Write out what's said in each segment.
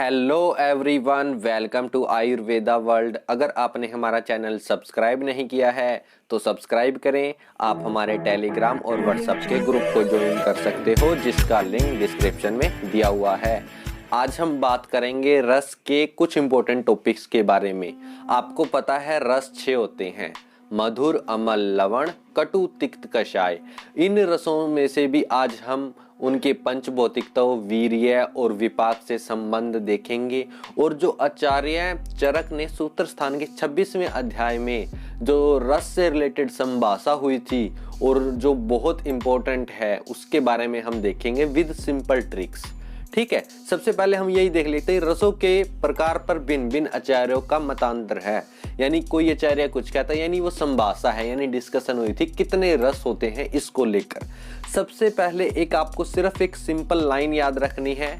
Hello everyone, welcome to Ayurveda world. अगर आपने हमारा चैनल सब्सक्राइब नहीं किया है तो सब्सक्राइब करें। आप हमारे टेलीग्राम और व्हाट्सएप के ग्रुप को ज्वाइन कर सकते हो, जिसका लिंक डिस्क्रिप्शन में दिया हुआ है। आज हम बात करेंगे रस के कुछ इंपॉर्टेंट टॉपिक्स के बारे में। आपको पता है रस 6 होते हैं: मधुर, अम्ल, लवण, कटु, तिक्त, कषाय। इन रसों में से भी आज हम उनके पंचभौतिकताओं, वीर्य और विपाक से संबंध देखेंगे। और जो आचार्य चरक ने सूत्र स्थान के 26वें अध्याय में जो रस से रिलेटेड संभाषा हुई थी और जो बहुत इंपॉर्टेंट है, उसके बारे में हम देखेंगे विद सिंपल ट्रिक्स। ठीक है, सबसे पहले हम यही देख लेते हैं रसों के प्रकार पर भिन्न भिन्न आचार्यों का मतांतर है। यानी कोई आचार्य कुछ कहता है, यानी वो संभाषा है, यानी डिस्कशन हुई थी कितने रस होते हैं इसको लेकर। सबसे पहले आपको सिर्फ एक सिंपल लाइन याद रखनी है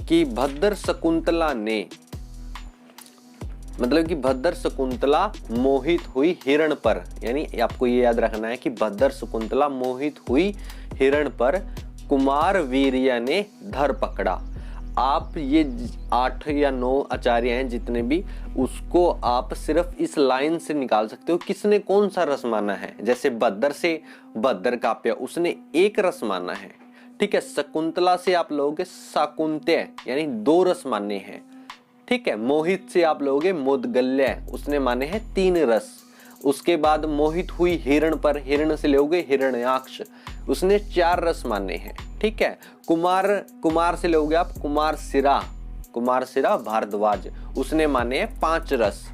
कि भद्र शकुंतला ने, मतलब कि भद्र शकुंतला मोहित हुई हिरण पर, यानी आपको ये याद रखना है कि भद्र शकुंतला मोहित हुई हिरण पर कुमार वीर्य ने धर पकड़ा। आप ये 8 या 9 आचार्य हैं जितने भी, उसको आप सिर्फ इस लाइन से निकाल सकते हो किसने कौन सा रस माना है। जैसे भद्र से भद्र काव्य, उसने एक रस माना है। ठीक है, शकुंतला से आप लोगे शाकुंतय, यानी 2 रस माने हैं। ठीक है, मोहित से आप लोगे मोदगल्य, उसने माने हैं 3 रस। उसके बाद मोहित हुई हिरण पर, हिरण से लोगे हिरण्याक्ष, उसने 4 रस माने हैं। ठीक है, कुमार से लोगे आप कुमार सिरा भारद्वाज, उसने माने हैं 5 रस।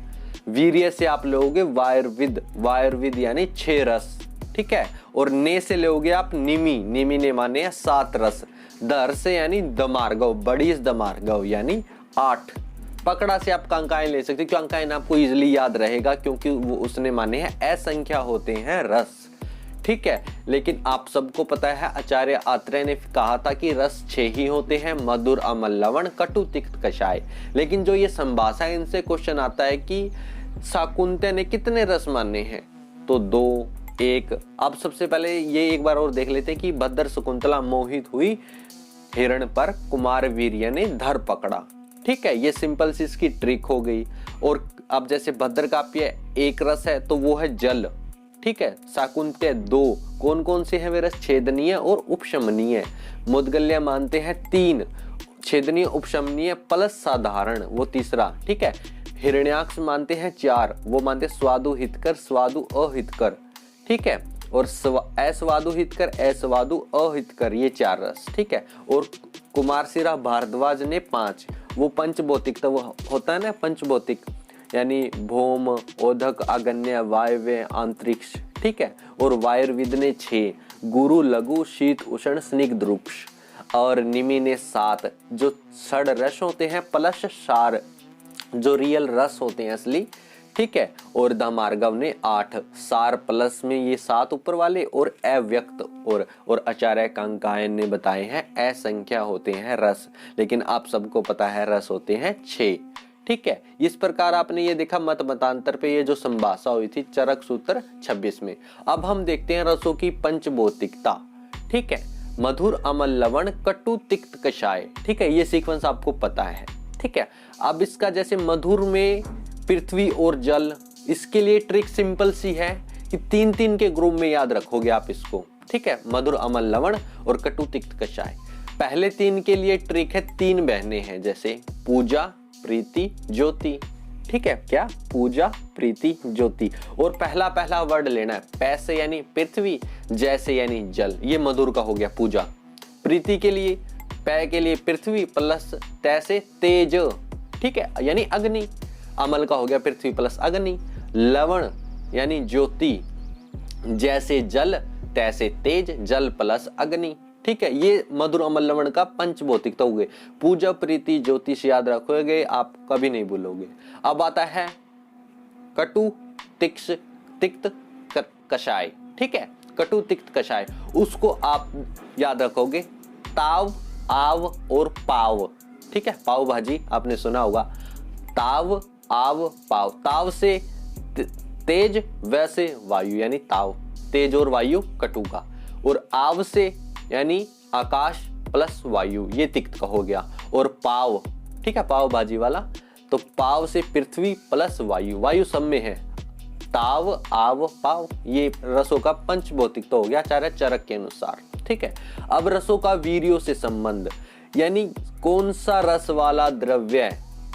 वीर्य से आप लोगे वायुर्विद यानी 6 रस। ठीक है, और ने से लोगे आप निमि ने माने हैं 7 रस। दर से यानी दमार्गव, बड़ी दमार्गव यानी 8। पकड़ा से आप कांकायन ले सकते हो, क्योंकि कांकायन आपको इजीली याद रहेगा क्योंकि वो उसने माने हैं असंख्या होते हैं रस। ठीक है, लेकिन आप सबको पता है आचार्य आत्रेय ने कहा था कि रस 6 ही होते हैं: मधुर, अम्ल, लवण, कटु, तिक्त, कषाय। लेकिन जो ये संभाषा है, इनसे क्वेश्चन आता है कि शाकुंतय ने कितने रस माने हैं, तो 2, 1। अब सबसे पहले ये एक बार और देख लेते हैं कि भद्र शकुंतला मोहित हुई हिरण पर कुमार वीर्य ने धर पकड़ा। ठीक है, ये सिंपल सी इसकी ट्रिक हो गई। और अब जैसे भद्र काव्य 1 रस है तो वो है जल। ठीक है, शाकुंतय 2, कौन कौन से हैं वे रस? छेदनीय और उपशमनीय। मोदगल्य मानते हैं 3, छेदनीय, उपशमनीय प्लस साधारण, वो तीसरा। ठीक है, हिरण्याक्ष मानते हैं 4, वो मानते स्वादु हितकर, स्वादु अहितकर। ठीक है, और अस्वादु हितकर, अस्वादु अहितकर, ये 4 रस। ठीक है, और कुमारसिरा भारद्वाज ने 5, वो पंचभौतिक, तो वो होता है ना पंचभौतिक, यानी भौम, ओदक, आगन्य, वायव्य, अंतरिक्ष। ठीक है, और वायुर्विद ने 6, गुरु, लघु, शीत, उष्ण, स्निग्ध, रुक्ष। और निमि ने 7, जो षड रस होते हैं प्लस सार, जो रियल रस होते हैं असली। ठीक है, और दमार्गव ने 8, सार प्लस में ये 7 ऊपर वाले, और अव्यक्त और आचार्य कांकायन ने बताए हैं असंख्या होते हैं रस। लेकिन आप सबको पता है रस होते हैं 6। ठीक है, इस प्रकार आपने ये देखा मतांतर पे ये जो संभाषा हुई थी चरक सूत्र 26 में। अब हम देखते हैं रसों की पंचभौतिकता। ठीक है, मधुर, अम्ल, लवण, कटु, तिक्त, कषाय। ठीक है, ये सीक्वेंस आपको पता है। ठीक है, अब इसका जैसे मधुर में पृथ्वी और जल, इसके लिए ट्रिक सिंपल सी है कि 3-3 के ग्रुप में याद रखोगे आप इसको। ठीक है, मधुर, अम्ल, लवण और कटु, तिक्त, कषाय। पहले 3 के लिए ट्रिक है, 3 बहनें हैं, जैसे पूजा, प्रीति, ज्योति। ठीक है, क्या? पूजा, प्रीति, ज्योति। और पहला वर्ड लेना है, पैसे यानी पृथ्वी, जैसे यानी जल, ये मधुर का हो गया पूजा। प्रीति के लिए, पै के लिए पृथ्वी प्लस तैसे तेज। ठीक है, यानी अग्नि। अमल का हो गया पृथ्वी प्लस अग्नि। लवण यानी ज्योति, जैसे जल तैसे तेज, जल प्लस अग्नि। ठीक है, ये मधुर, अम्ल, लवण का पंचभौतिकता हो गए। पूजा, प्रीति, ज्योति से याद रखोगे, आप कभी नहीं भूलोगे। अब आता है कटु, तिक्त, कषाय। ठीक है, कटु, तिक्त, कषाय, उसको आप याद रखोगे ताव, आव और पाव। ठीक है, पाव भाजी आपने सुना होगा। ताव, आव, पाव। ताव से तेज, वैसे वायु यानी ताव, तेज और वायु कटु का। और आव से यानी आकाश प्लस वायु, ये तिक्त का हो गया। और पाव, ठीक है, पाव भाजी वाला। तो पाव से पृथ्वी प्लस वायु, वायु सब में है, ताव आव पाव, ये रसों का पंचभौतिक तो हो गया चार चरक के अनुसार। ठीक है, अब रसों का वीर्यों से संबंध, यानी कौन सा रस वाला द्रव्य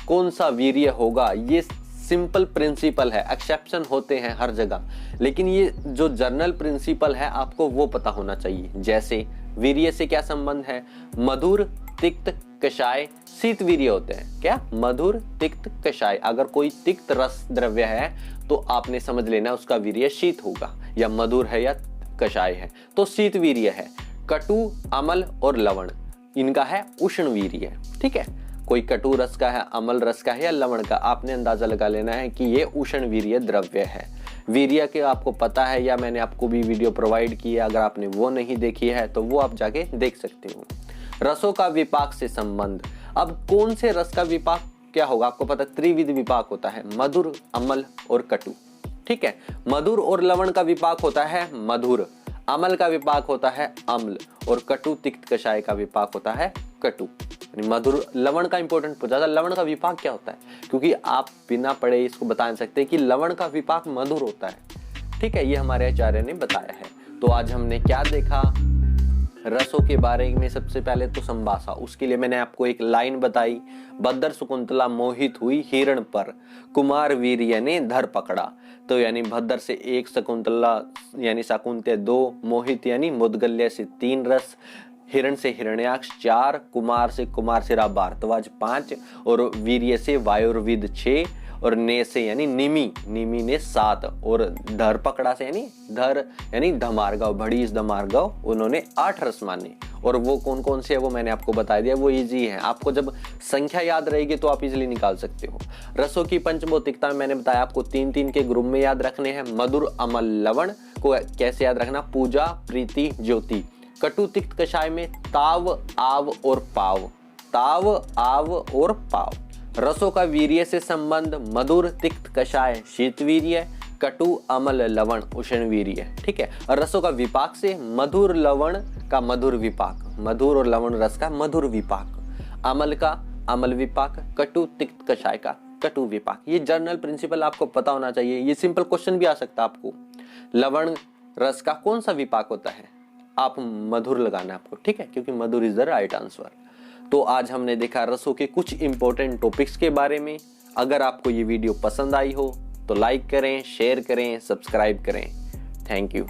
कौन सा वीर्य होगा, ये सिंपल प्रिंसिपल है, एक्सेप्शन होते हैं हर जगह, लेकिन ये जो जर्नल प्रिंसिपल है आपको वो पता होना चाहिए। जैसे वीर्य से क्या संबंध है, मधुर तिक्त कषाय शीत वीर्य होते हैं। क्या, मधुर तिक्त कषाय, अगर कोई तिक्त रस द्रव्य है तो आपने समझ लेना उसका वीर्य शीत होगा, या मधुर है या कषाय है तो शीत वीर्य है। कटु अमल और लवण, इनका है उष्ण वीर्य। ठीक है, कोई कटु रस का है, अमल रस का है या लवण का, आपने अंदाजा लगा लेना है कि ये उष्ण वीर्य द्रव्य है। वीर्य के आपको पता है या मैंने आपको भी वीडियो प्रोवाइड की है, अगर आपने वो नहीं देखी है तो वो आप जाके देख सकते हो। रसों का विपाक से संबंध, अब कौन से रस का विपाक क्या होगा, आपको पता त्रिविध विपाक होता है, मधुर अमल और कटु। ठीक है, मधुर और लवण का विपाक होता है मधुर, अमल का विपाक होता है अम्ल, और कटु तिक्त कषाय का विपाक होता है कटु। मधुर लवण का इंपॉर्टेंट पूछा था, लवण का विपाक क्या होता है, क्योंकि आप बिना पढ़े इसको बता नहीं सकते कि लवण का विपाक मधुर होता है। ठीक है, ये हमारे आचार्य ने बताया है। तो आज हमने क्या देखा रसों के बारे में, सबसे पहले तो संभाषा, उसके लिए मैंने आपको एक लाइन बताई, भद्दर शकुंतला मोहित हुई हिरण पर, कुमार वीर्य ने धर पकड़ा। तो यानी भद्दर से एक, शकुंतला यानी शाकुंतय 2, मोहित यानी मुद्गल्य से 3 रस, हिरण से हिरण्याक्ष 4, कुमार से कुमारसिरा भारद्वाज 5, और वीर्य से वायुर्विद 6, और ने से यानी निमी ने 7, और धर पकड़ा से यानी धर यानी धमार्गव, भड़ीस धमार्गव, उन्होंने 8 रस माने। और वो कौन कौन से है वो मैंने आपको बता दिया, वो इजी है, आपको जब संख्या याद रहेगी तो आप इजीली निकाल सकते हो। रसों की पंचभौतिकता में मैंने बताया आपको 3-3 के ग्रुप में याद रखने हैं। मधुर अमल लवण को कैसे याद रखना, पूजा प्रीति ज्योति। कटु तिक्त कषाय में ताव आव और पाव, ताव आव और पाव। रसों का वीर्य से संबंध, मधुर तिक्त कषाय शीत वीर्य, कटु अमल लवण उष्ण वीर्य। ठीक है, और रसों का विपाक से मधुर लवण का मधुर विपाक, मधुर और लवण रस का मधुर विपाक, अमल का अमल विपाक, कटु तिक्त कषाय का कटु विपाक। ये जर्नल प्रिंसिपल आपको पता होना चाहिए। ये सिंपल क्वेश्चन भी आ सकता है आपको, लवण रस का कौन सा विपाक होता है, आप मधुर लगाना आपको। ठीक है, क्योंकि मधुर इज द राइट आंसर। तो आज हमने देखा रसों के कुछ इंपॉर्टेंट टॉपिक्स के बारे में। अगर आपको ये वीडियो पसंद आई हो तो लाइक करें, शेयर करें, सब्सक्राइब करें। Thank you.